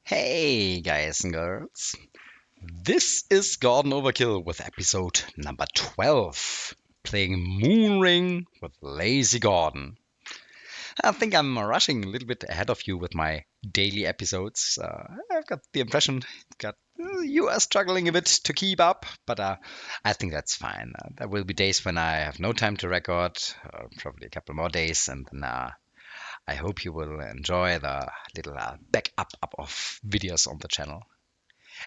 Hey guys and girls, this is Gordon Overkill with episode number 12, playing Moonring with Lazy Gordon. I think I'm rushing a little bit ahead of you with my daily episodes. I've got the impression you are struggling a bit to keep up, but I think that's fine. There will be days when I have no time to record, probably a couple more days, and then I hope you will enjoy the little backup of videos on the channel.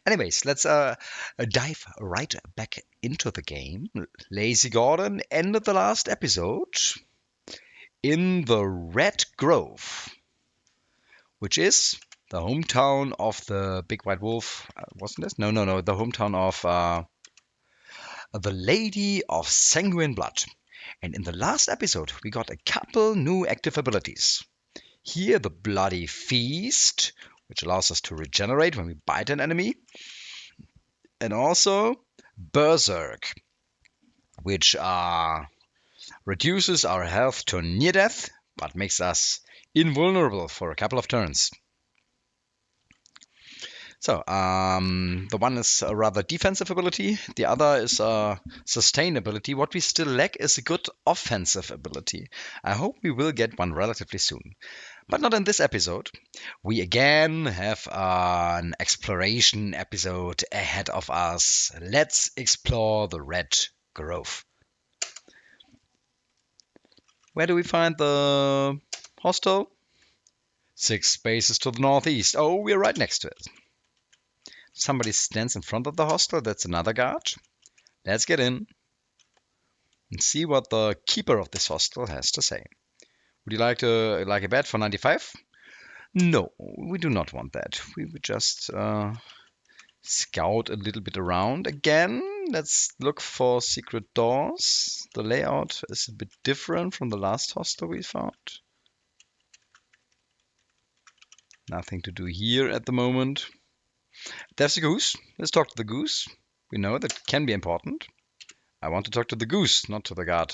Anyways, let's dive right back into the game. Lazy Gordon ended the last episode in the Red Grove, which is the hometown of the Big White Wolf. Wasn't this? No. The hometown of the Lady of Sanguine Blood. And in the last episode, we got a couple new active abilities. Here, the Bloody Feast, which allows us to regenerate when we bite an enemy. And also Berserk, which reduces our health to near death, but makes us invulnerable for a couple of turns. So, the one is a rather defensive ability, the other is a sustain ability. What we still lack is a good offensive ability. I hope we will get one relatively soon, but not in this episode. We again have an exploration episode ahead of us. Let's explore the Red Grove. Where do we find the hostel? 6 spaces to the northeast. Oh, we're right next to it. Somebody stands in front of the hostel. That's another guard. Let's get in and see what the keeper of this hostel has to say. Would you like a bed for 95? No, we do not want that. We would just scout a little bit around again. Let's look for secret doors. The layout is a bit different from the last hostel we found. Nothing to do here at the moment. There's a goose. Let's talk to the goose. We know that can be important. I want to talk to the goose, not to the guard.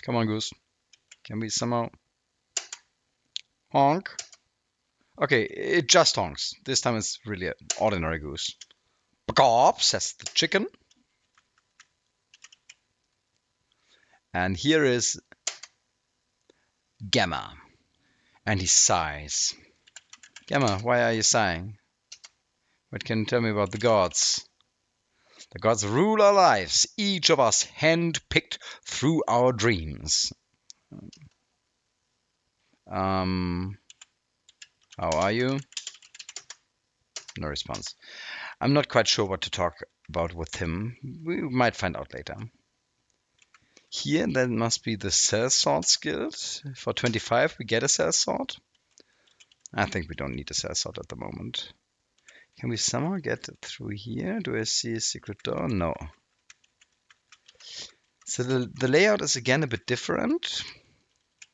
Come on, goose. Can we somehow honk? Okay, it just honks. This time it's really an ordinary goose. Pagop, says the chicken. And here is Gamma. And he sighs. Gamma, why are you sighing? What can you tell me about the gods? The gods rule our lives, each of us hand-picked through our dreams. How are you? No response. I'm not quite sure what to talk about with him. We might find out later. Here, that must be the sellsword guild. For 25, we get a sellsword. I think we don't need a sellsword at the moment. Can we somehow get through here? Do I see a secret door? No. So the layout is again a bit different.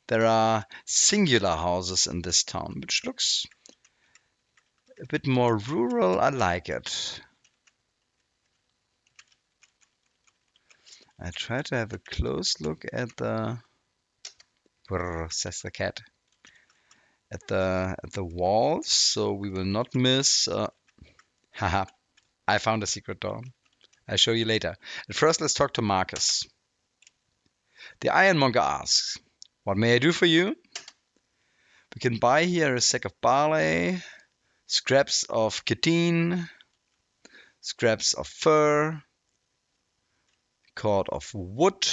There are singular houses in this town, which looks a bit more rural. I like it. I try to have a close look at the... Brrr, says the cat. At the walls, so we will not miss... Haha, I found a secret door. I'll show you later. At first, let's talk to Marcus. The ironmonger asks, what may I do for you? We can buy here a sack of barley, scraps of chitin, scraps of fur, cord of wood,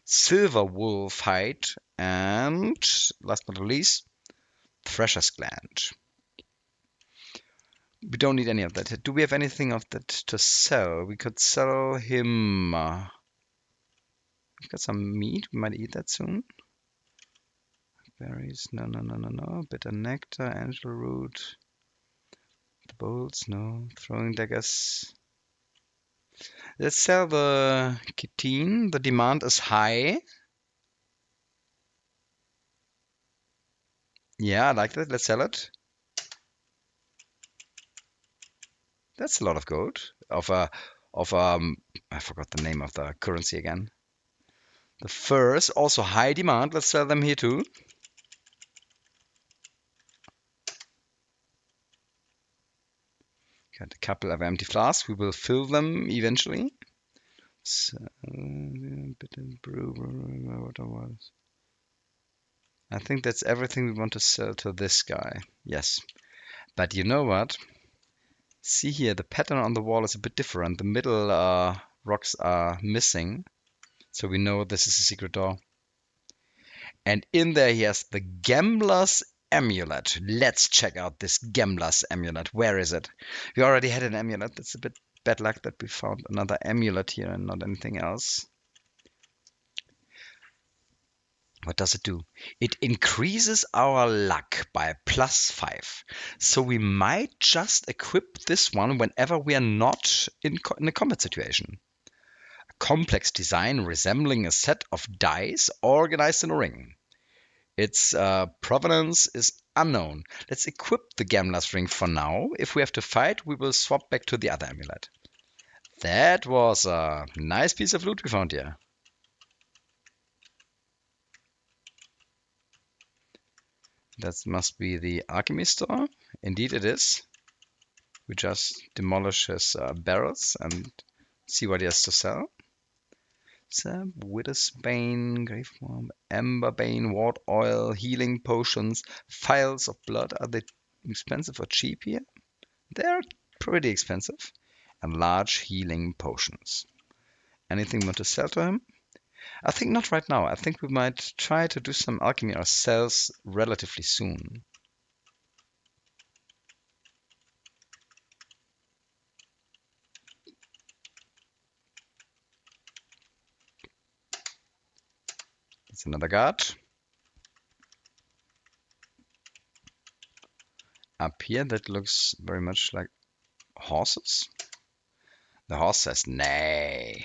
silver wolf hide, and, last but not least, Thresher's gland. We don't need any of that. Do we have anything of that to sell? We could sell him... we've got some meat. We might eat that soon. Berries. No. Bitter nectar. Angel root. The bolts. No. Throwing daggers. Let's sell the chitin. The demand is high. Yeah, I like that. Let's sell it. That's a lot of gold. I forgot the name of the currency again. The furs, also high demand. Let's sell them here too. Got a couple of empty flasks. We will fill them eventually. So, I think that's everything we want to sell to this guy. Yes. But you know what? See here, the pattern on the wall is a bit different. The middle rocks are missing. So we know this is a secret door. And in there he has the Gambler's Amulet. Let's check out this Gambler's Amulet. Where is it? We already had an amulet. It's a bit bad luck that we found another amulet here and not anything else. What does it do? It increases our luck by +5. So we might just equip this one whenever we are not in a combat situation. A complex design resembling a set of dice organized in a ring. Its provenance is unknown. Let's equip the Gambler's Ring for now. If we have to fight, we will swap back to the other amulet. That was a nice piece of loot we found here. That must be the alchemy store. Indeed it is. We just demolish his barrels and see what he has to sell. Widow's Bane, Grave Worm, Ember Bane, Ward Oil, Healing Potions, Phials of Blood. Are they expensive or cheap here? They're pretty expensive. And large healing potions. Anything we want to sell to him? I think not right now. I think we might try to do some alchemy ourselves relatively soon. That's another guard. Up here, that looks very much like horses. The horse says, nay.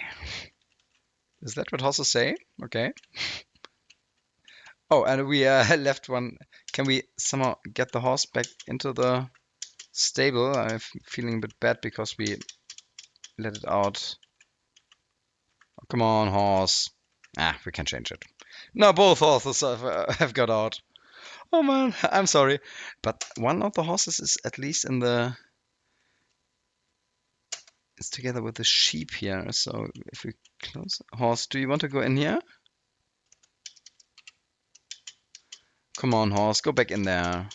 Is that what horses say? Okay. Oh, and we left one. Can we somehow get the horse back into the stable? I'm feeling a bit bad because we let it out. Oh, come on, horse. We can change it. No, both horses have got out. Oh man, I'm sorry. But one of the horses is at least in the... It's together with the sheep here. So if we close... Horse, do you want to go in here? Come on, horse, go back in there.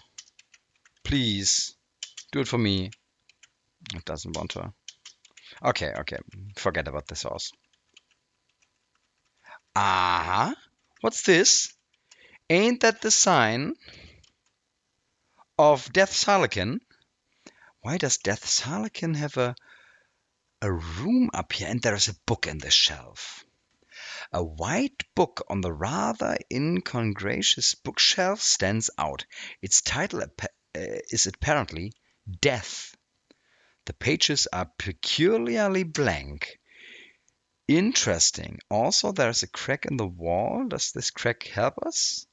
Please. Do it for me. It doesn't want to. Okay. Forget about this horse. Uh-huh. What's this? Ain't that the sign of Death's Harlequin? Why does Death's Harlequin have a room up here and there is a book in the shelf? A white book on the rather incongruous bookshelf stands out. Its title is apparently Death. The pages are peculiarly blank. Interesting. Also, there's a crack in the wall. Does this crack help us?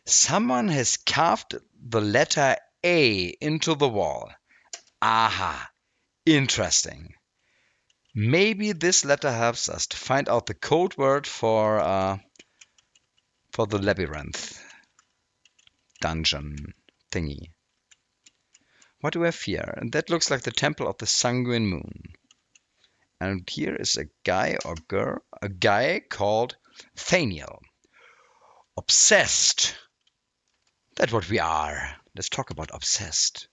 Someone has carved the letter A into the wall. Aha. Interesting. Maybe this letter helps us to find out the code word for the labyrinth dungeon thingy. What do I fear? And that looks like the temple of the sanguine moon. And here is a guy or girl, a guy called Thaniel. Obsessed. That's what we are. Let's talk about obsessed.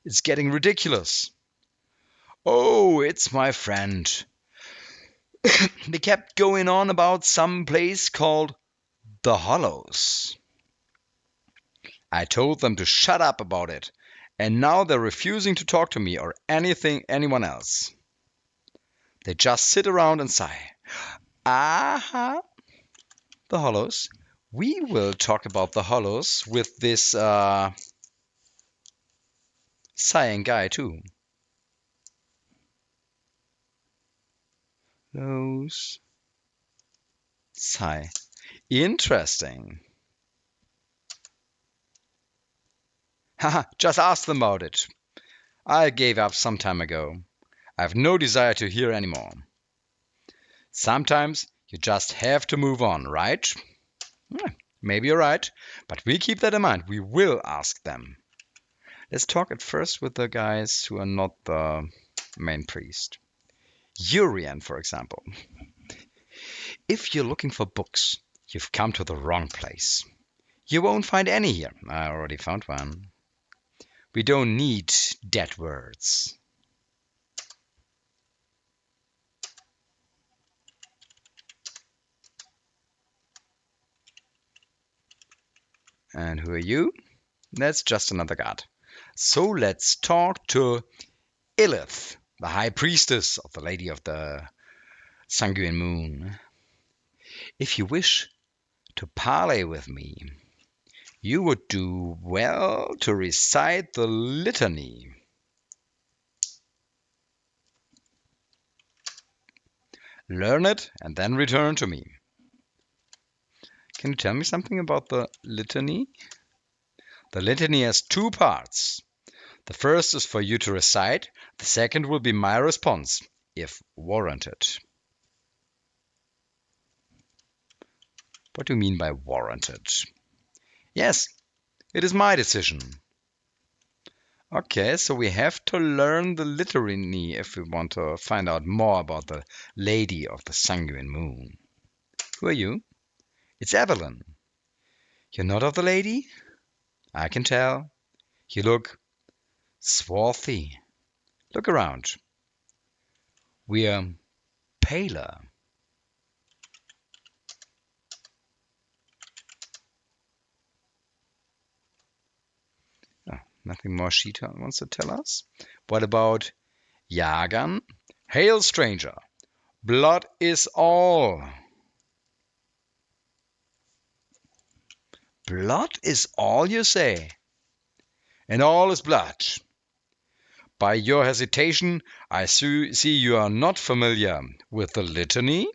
It's getting ridiculous. Oh, it's my friend. They kept going on about some place called the Hollows. I told them to shut up about it, and now they're refusing to talk to me or anyone else. They just sit around and sigh. Aha! The Hollows. We will talk about the Hollows with this sighing guy too. Hollows. Sigh. Interesting. Haha, just ask them about it. I gave up some time ago. I have no desire to hear anymore. Sometimes you just have to move on, right? Maybe you're right, but we keep that in mind. We will ask them. Let's talk at first with the guys who are not the main priest. Urian, for example. If you're looking for books, you've come to the wrong place. You won't find any here. I already found one. We don't need dead words. And who are you? That's just another god. So let's talk to Illith, the high priestess of the Lady of the Sanguine Moon. If you wish to parley with me, you would do well to recite the litany. Learn it and then return to me. Can you tell me something about the litany? The litany has two parts. The first is for you to recite. The second will be my response, if warranted. What do you mean by warranted? Yes, it is my decision. Okay, so we have to learn the litany if we want to find out more about the Lady of the Sanguine Moon. Who are you? It's Evelyn. You're not of the lady? I can tell. You look swarthy. Look around. We're paler. Oh, nothing more she wants to tell us? What about Jagan? Hail, stranger. Blood is all. Blood is all, you say? And all is blood. By your hesitation, I see you are not familiar with the litany.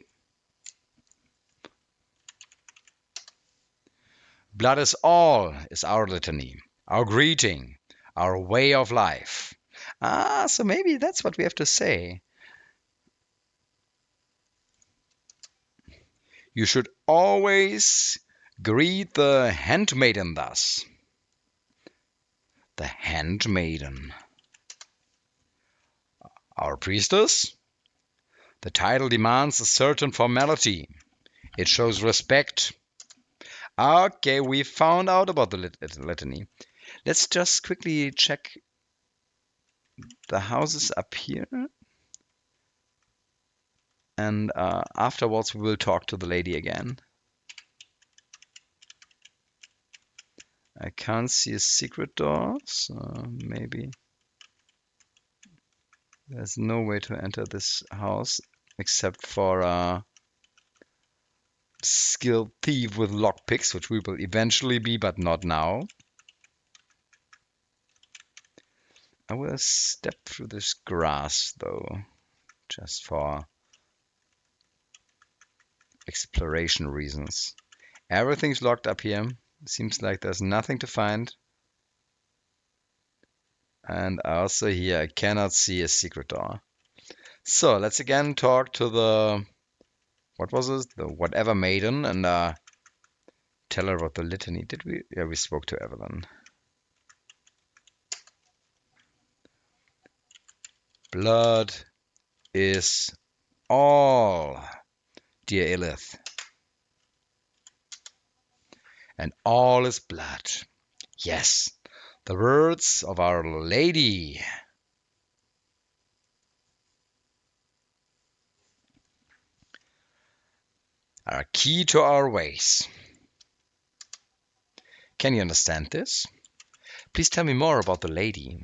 Blood is all is our litany, our greeting, our way of life. So maybe that's what we have to say. You should always greet the handmaiden thus. The handmaiden. Our priestess? The title demands a certain formality. It shows respect. Okay, we found out about the litany. Let's just quickly check the houses up here. And afterwards we will talk to the lady again. I can't see a secret door, so maybe there's no way to enter this house except for a skilled thief with lockpicks, which we will eventually be, but not now. I will step through this grass, though, just for exploration reasons. Everything's locked up here. Seems like there's nothing to find. And also here, I cannot see a secret door. So let's again talk to the, what was it? The whatever maiden, and tell her about the litany. Did we? Yeah, we spoke to Evelyn. Blood is all, dear Illith. And all is blood. Yes, the words of Our Lady. Are key to our ways. Can you understand this? Please tell me more about the lady.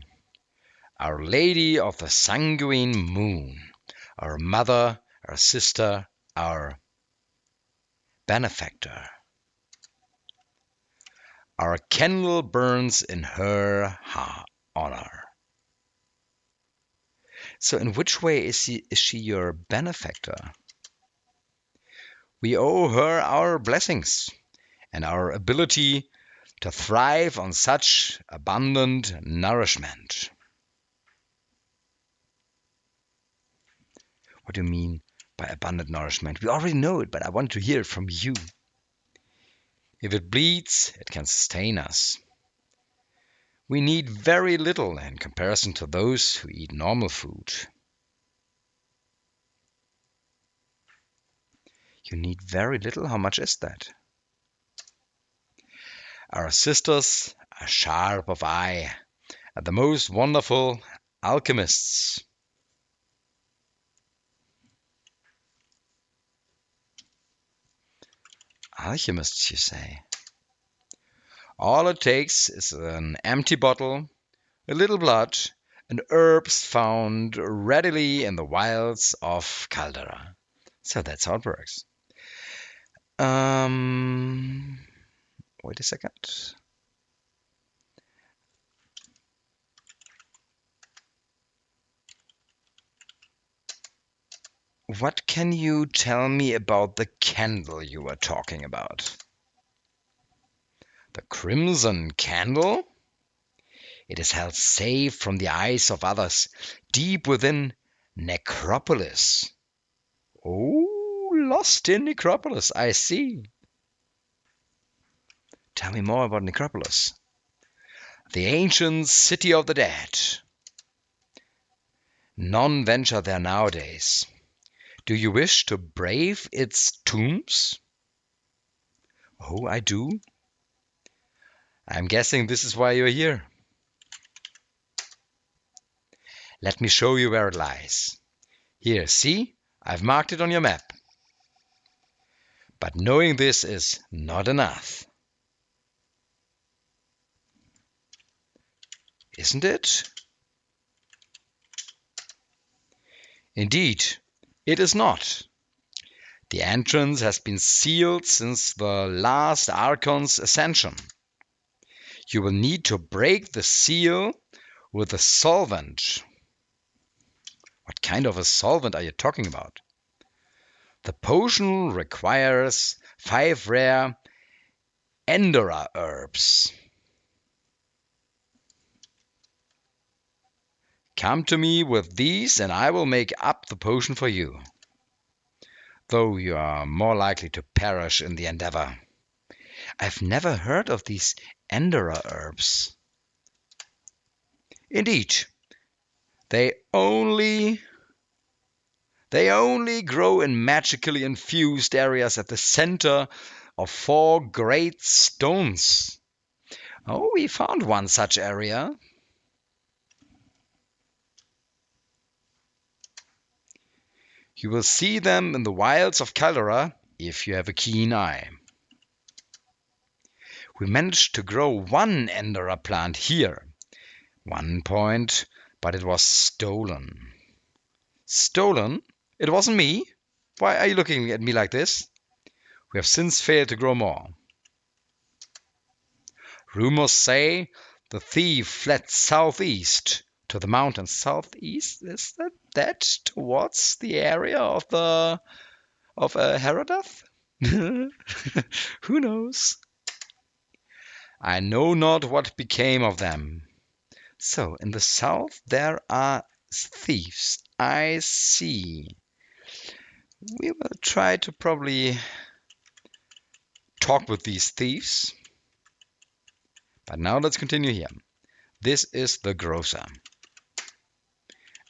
Our Lady of the Sanguine Moon. Our mother, our sister, our benefactor. Our candle burns in her honor. So in which way is she your benefactor? We owe her our blessings and our ability to thrive on such abundant nourishment. What do you mean by abundant nourishment? We already know it, but I want to hear it from you. If it bleeds, it can sustain us. We need very little in comparison to those who eat normal food. You need very little? How much is that? Our sisters are sharp of eye, and the most wonderful alchemists. Alchemists, you say? All it takes is an empty bottle, a little blood, and herbs found readily in the wilds of Caldera. So that's how it works. Wait a second. What can you tell me about the candle you were talking about? The crimson candle? It is held safe from the eyes of others, deep within Necropolis. Oh, lost in Necropolis, I see. Tell me more about Necropolis. The ancient city of the dead. None venture there nowadays. Do you wish to brave its tombs? Oh, I do. I'm guessing this is why you're here. Let me show you where it lies. Here, see? I've marked it on your map. But knowing this is not enough. Isn't it? Indeed, it is not. The entrance has been sealed since the last Archon's ascension. You will need to break the seal with a solvent. What kind of a solvent are you talking about? The potion requires 5 rare Endora herbs. Come to me with these and I will make up the potion for you. Though you are more likely to perish in the endeavor. I've never heard of these Endora herbs. Indeed, they only grow in magically infused areas at the center of 4 great stones. Oh, we found one such area. You will see them in the wilds of Caldera if you have a keen eye. We managed to grow 1 Endora plant here. 1 point, but it was stolen. Stolen? It wasn't me. Why are you looking at me like this? We have since failed to grow more. Rumors say the thief fled southeast to the mountains. Southeast? Is that towards the area of Herodath? Who knows? I know not what became of them. So, in the south there are thieves. I see. We will try to probably talk with these thieves. But now let's continue here. This is the grocer.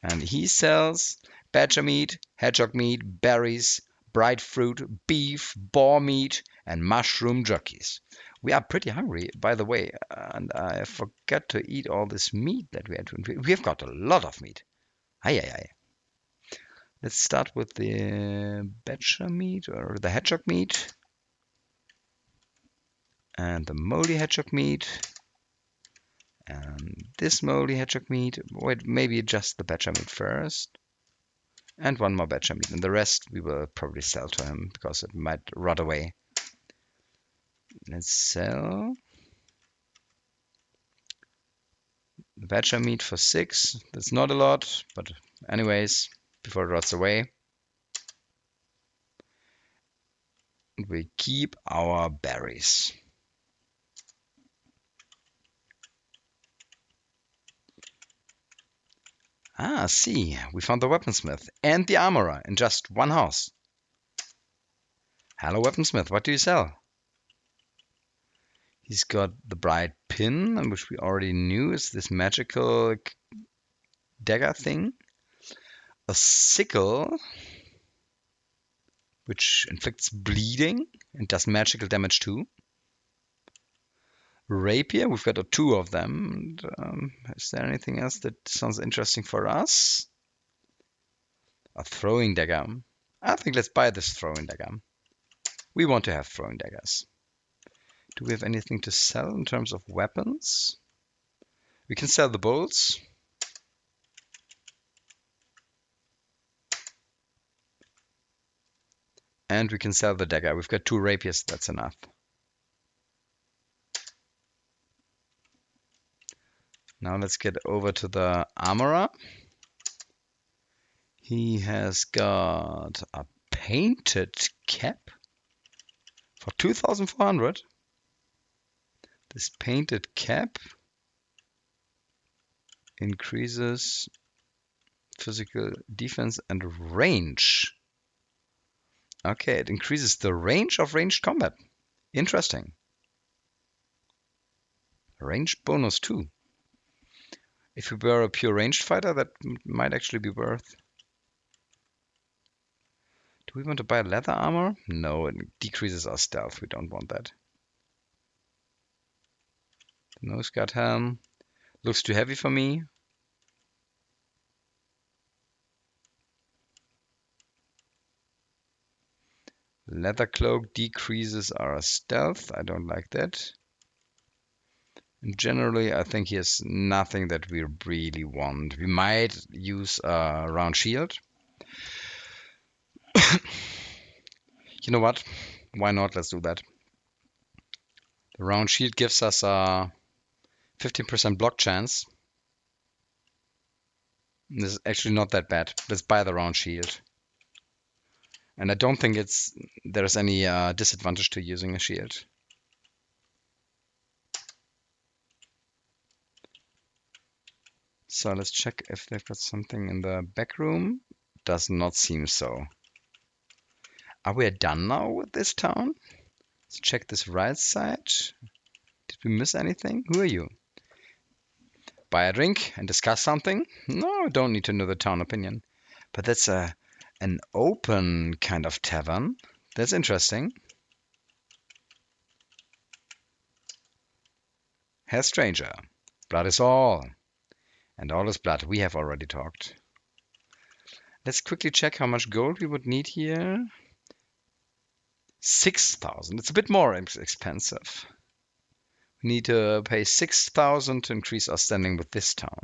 And he sells badger meat, hedgehog meat, berries, bright fruit, beef, boar meat, and mushroom jerkies. We are pretty hungry, by the way, and I forgot to eat all this meat that we had. We've got a lot of meat. Aye, aye, aye. Let's start with the badger meat or the hedgehog meat. And the moldy hedgehog meat. And this moldy hedgehog meat. Wait, maybe just the badger meat first. And 1 more badger meat. And the rest we will probably sell to him because it might rot away. Let's sell the badger meat for 6. That's not a lot, but anyways, before it rots away. We keep our berries. Ah, see, we found the weaponsmith and the armorer in just 1 house. Hello, weaponsmith, what do you sell? He's got the bright pin, which we already knew is this magical dagger thing. A sickle, which inflicts bleeding and does magical damage too. Rapier, we've got 2 of them. And, is there anything else that sounds interesting for us? A throwing dagger. I think let's buy this throwing dagger. We want to have throwing daggers. Do we have anything to sell in terms of weapons? We can sell the bolts. And we can sell the dagger. We've got 2 rapiers, that's enough. Now let's get over to the armorer. He has got a painted cap for 2,400. This painted cap increases physical defense and range. Okay, it increases the range of ranged combat. Interesting. Range bonus too. If we were a pure ranged fighter, that might actually be worth. Do we want to buy leather armor? No, it decreases our stealth. We don't want that. The nose guard helm looks too heavy for me. Leather cloak decreases our stealth. I don't like that. And generally, I think he has nothing that we really want. We might use a round shield. You know what? Why not? Let's do that. The round shield gives us a 15% block chance. This is actually not that bad. Let's buy the round shield. And I don't think there's any disadvantage to using a shield. So let's check if they've got something in the back room. Does not seem so. Are we done now with this town? Let's check this right side. Did we miss anything? Who are you? Buy a drink and discuss something? No, I don't need to know the town opinion. But that's an open kind of tavern. That's interesting. Herr Stranger, blood is all. And all is blood. We have already talked. Let's quickly check how much gold we would need here. 6,000. It's a bit more expensive. We need to pay 6,000 to increase our standing with this town.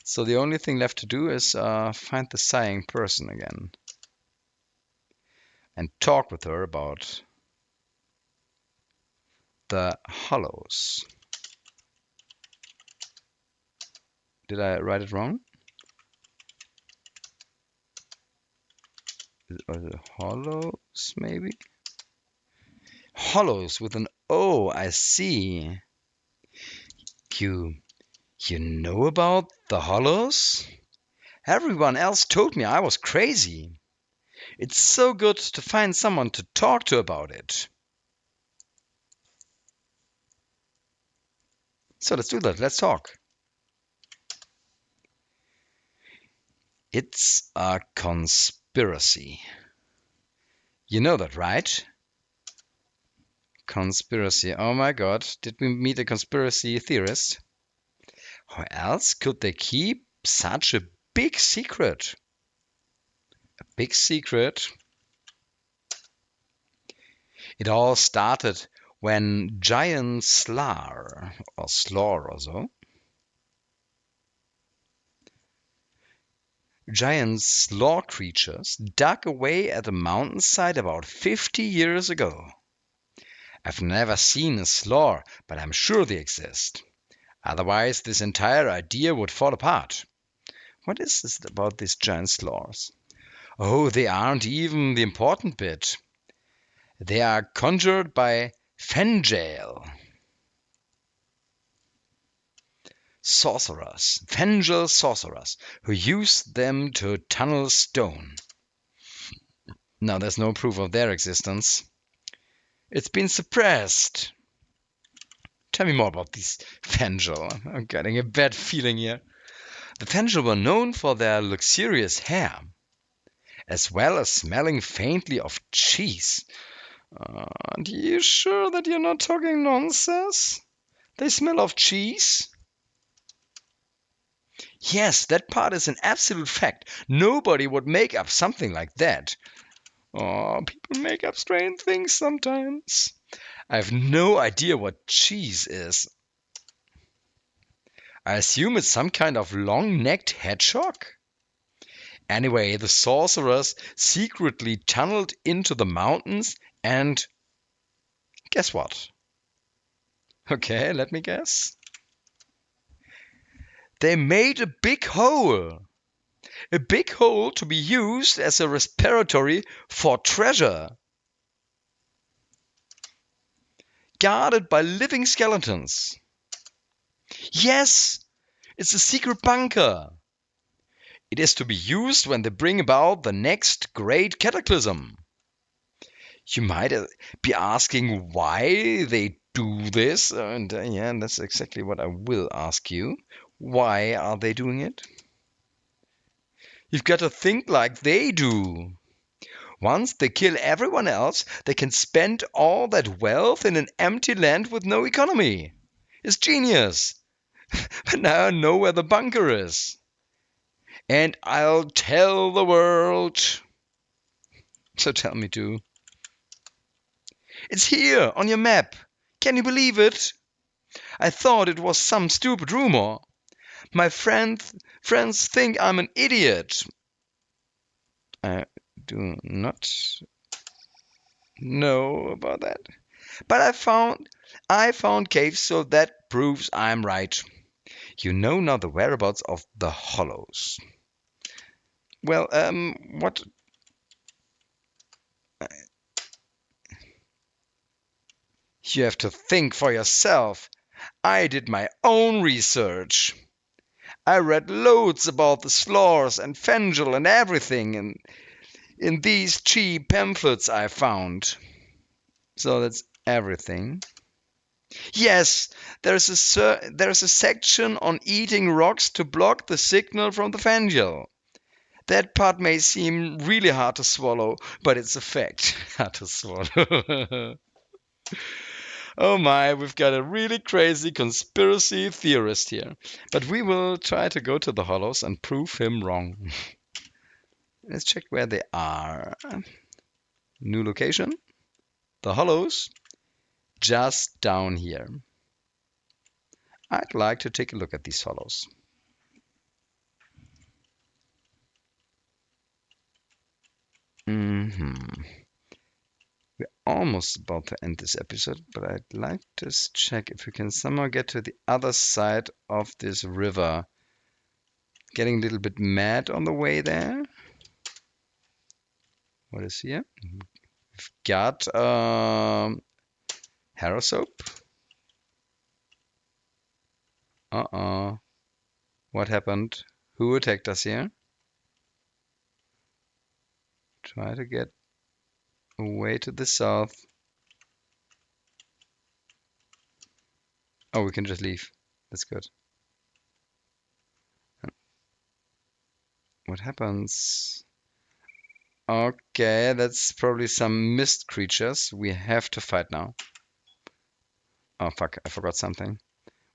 So the only thing left to do is find the sighing person again. And talk with her about the hollows. Did I write it wrong? Or the hollows, maybe? Hollows with an O, I see. You know about the hollows? Everyone else told me I was crazy. It's so good to find someone to talk to about it. So let's do that. Let's talk. It's a conspiracy. You know that, right? Conspiracy. Oh my god. Did we meet a conspiracy theorist? How else could they keep such a big secret? A big secret? It all started when giant Slar, or Slor or so, giant slaw creatures dug away at a mountainside about 50 years ago. I've never seen a slaw, but I'm sure they exist. Otherwise, this entire idea would fall apart. What is this about these giant slaws? Oh, they aren't even the important bit. They are conjured by Fengale. Fengale sorcerers, who use them to tunnel stone. Now, there's no proof of their existence. It's been suppressed. Tell me more about these Fangel. I'm getting a bad feeling here. The Fangel were known for their luxurious hair, as well as smelling faintly of cheese. And you sure that you're not talking nonsense? They smell of cheese? Yes, that part is an absolute fact. Nobody would make up something like that. Oh, people make up strange things sometimes. I have no idea what cheese is. I assume it's some kind of long-necked hedgehog? Anyway, the sorcerers secretly tunneled into the mountains and guess what? Okay, let me guess. They made a big hole. A big hole to be used as a repository for treasure. Guarded by living skeletons. Yes, it's a secret bunker. It is to be used when they bring about the next great cataclysm. You might be asking why they do this, and yeah, that's exactly what I will ask you. Why are they doing it? You've got to think like they do. Once they kill everyone else, they can spend all that wealth in an empty land with no economy. It's genius. But now I know where the bunker is. And I'll tell the world. So tell me too. It's here on your map. Can you believe it? I thought it was some stupid rumor. My friends think I'm an idiot. I do not know about that. But I found caves, so that proves I'm right. You know now the whereabouts of the hollows. Well, what? You have to think for yourself. I did my own research. I read loads about the Slors and Fengel and everything in these cheap pamphlets I found. So that's everything. Yes, there's a section on eating rocks to block the signal from the Fengel. That part may seem really hard to swallow, but it's a fact. Hard to swallow. Oh my, we've got a really crazy conspiracy theorist here. But we will try to go to the hollows and prove him wrong. Let's check where they are. New location. The hollows. Just down here. I'd like to take a look at these hollows. We're almost about to end this episode, but I'd like to check if we can somehow get to the other side of this river. Getting a little bit mad on the way there. What is here? We've got hair soap. Uh-oh. What happened? Who attacked us here? Try to get away to the south. Oh, we can just leave. That's good. What happens? Okay, that's probably some mist creatures. We have to fight now. Oh, fuck. I forgot something.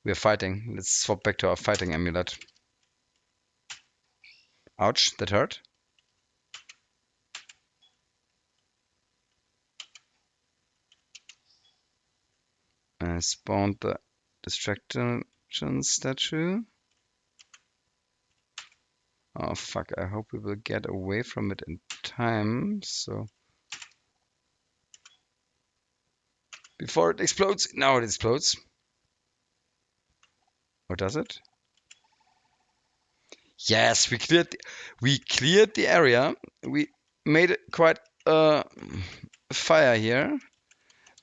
We are fighting. Let's swap back to our fighting amulet. Ouch, that hurt. I spawned the distraction statue. Oh fuck, I hope we will get away from it in time, so... Before it explodes! Now it explodes. Or does it? Yes, we cleared the area. We made it quite a fire here.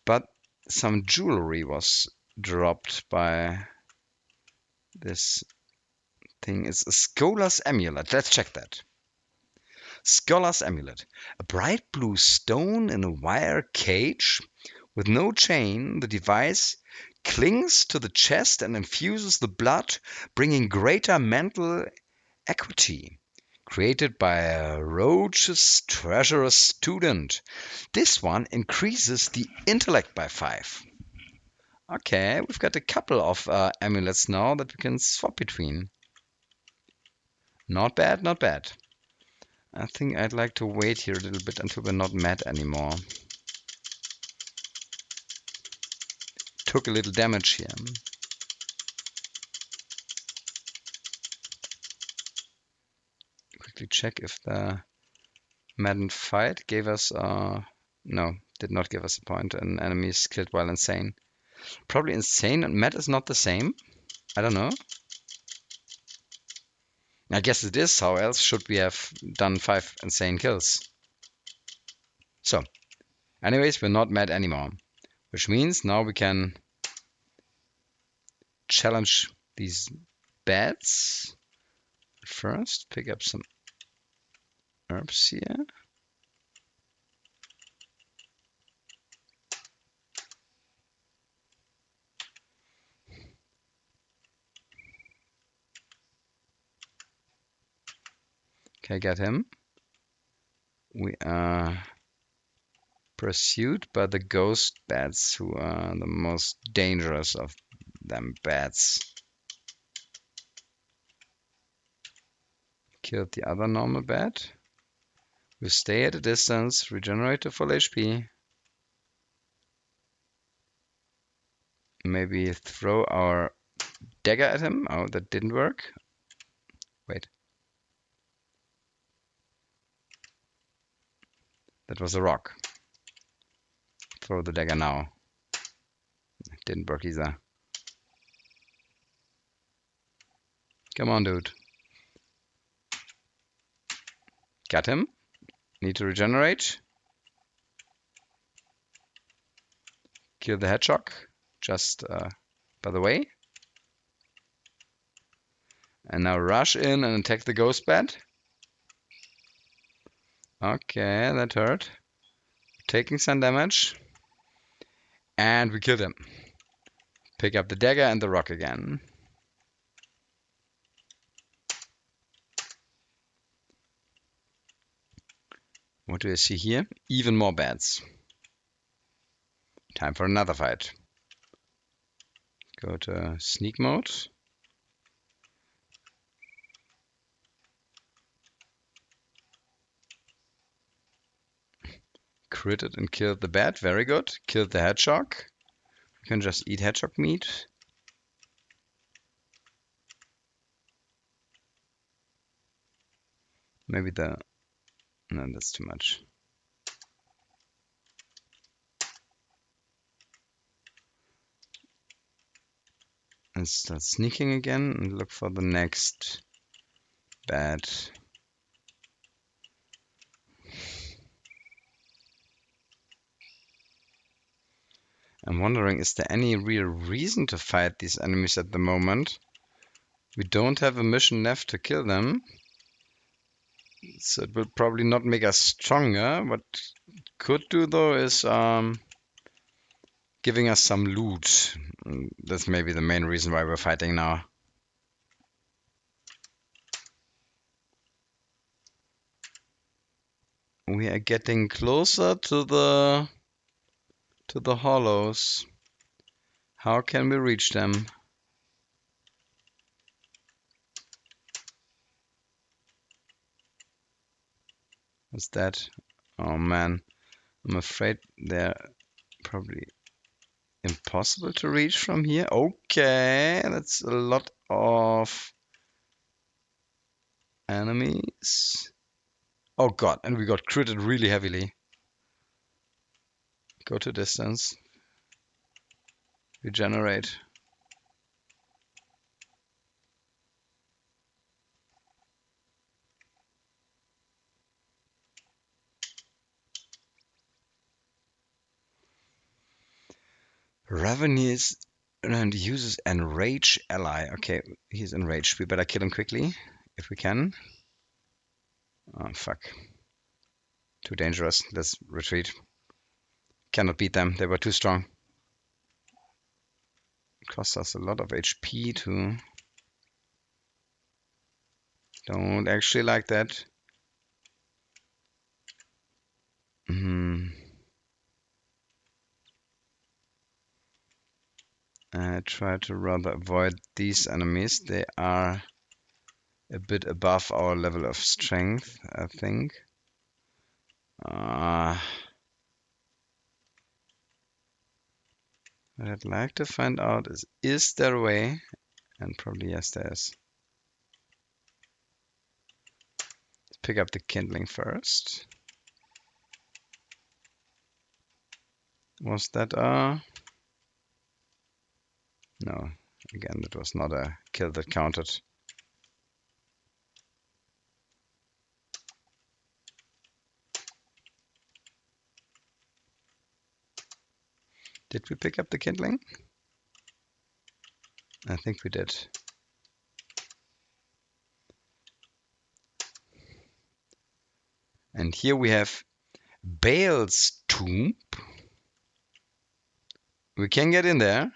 But some jewelry was dropped by this thing. It's a scholar's amulet. Let's check that. Scholar's amulet. A bright blue stone in a wire cage With no chain, the device clings to the chest and infuses the blood, bringing greater mental equity. Created by Roach's treacherous student. This one increases the intellect by 5. Okay, we've got a couple of amulets now that we can swap between. Not bad, not bad. I think I'd like to wait here a little bit until we're not mad anymore. Took a little damage here. Quickly check if the maddened fight gave us no, did not give us a point. An enemy is killed while insane. Probably insane and mad is not the same. I don't know. I guess it is. How else should we have done 5 insane kills? So, anyways, we're not mad anymore. Which means now we can challenge these bats. First, pick up some herbs here. Okay, get him. We are pursued by the ghost bats, who are the most dangerous of them bats. Killed the other normal bat. We stay at a distance, regenerate to full HP. Maybe throw our dagger at him. Oh, that didn't work. Wait. That was a rock. Throw the dagger now. Didn't work either. Come on, dude. Got him. Need to regenerate. Kill the hedgehog. Just by the way. And now rush in and attack the ghost bat. Okay, that hurt. Taking some damage. And we killed him. Pick up the dagger and the rock again. What do I see here? Even more bats. Time for another fight. Go to sneak mode. Critted and killed the bat. Very good. Killed the hedgehog. You can just eat hedgehog meat. Maybe the... No, that's too much. And start sneaking again and look for the next bat. I'm wondering, is there any real reason to fight these enemies at the moment? We don't have a mission left to kill them. So it will probably not make us stronger. What it could do though is giving us some loot. That's maybe the main reason why we're fighting now. We are getting closer to the hollows. How can we reach them? What's that? Oh man, I'm afraid they're probably impossible to reach from here. Okay, that's a lot of enemies. Oh god, and we got critted really heavily. Go to distance. Regenerate. Raveneers and uses enrage ally. Okay, he's enraged. We better kill him quickly if we can. Oh fuck. Too dangerous. Let's retreat. Cannot beat them. They were too strong. It cost us a lot of HP too. Don't actually like that. I try to rather avoid these enemies. They are a bit above our level of strength, I think. What I'd like to find out is there a way? And probably yes, there is. Let's pick up the kindling first. Was that a... No, again, that was not a kill that counted. Did we pick up the kindling? I think we did. And here we have Baal's tomb. We can get in there.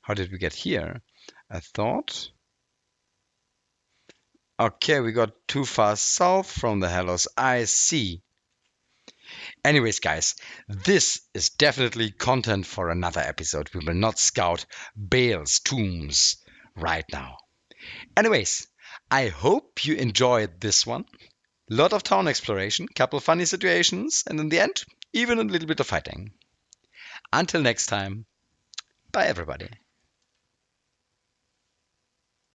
How did we get here? I thought... Okay, we got too far south from the Hellos. I see. Anyways, guys, this is definitely content for another episode. We will not scout Baal's tombs right now. Anyways, I hope you enjoyed this one. Lot of town exploration, couple funny situations, and in the end, even a little bit of fighting. Until next time, bye everybody.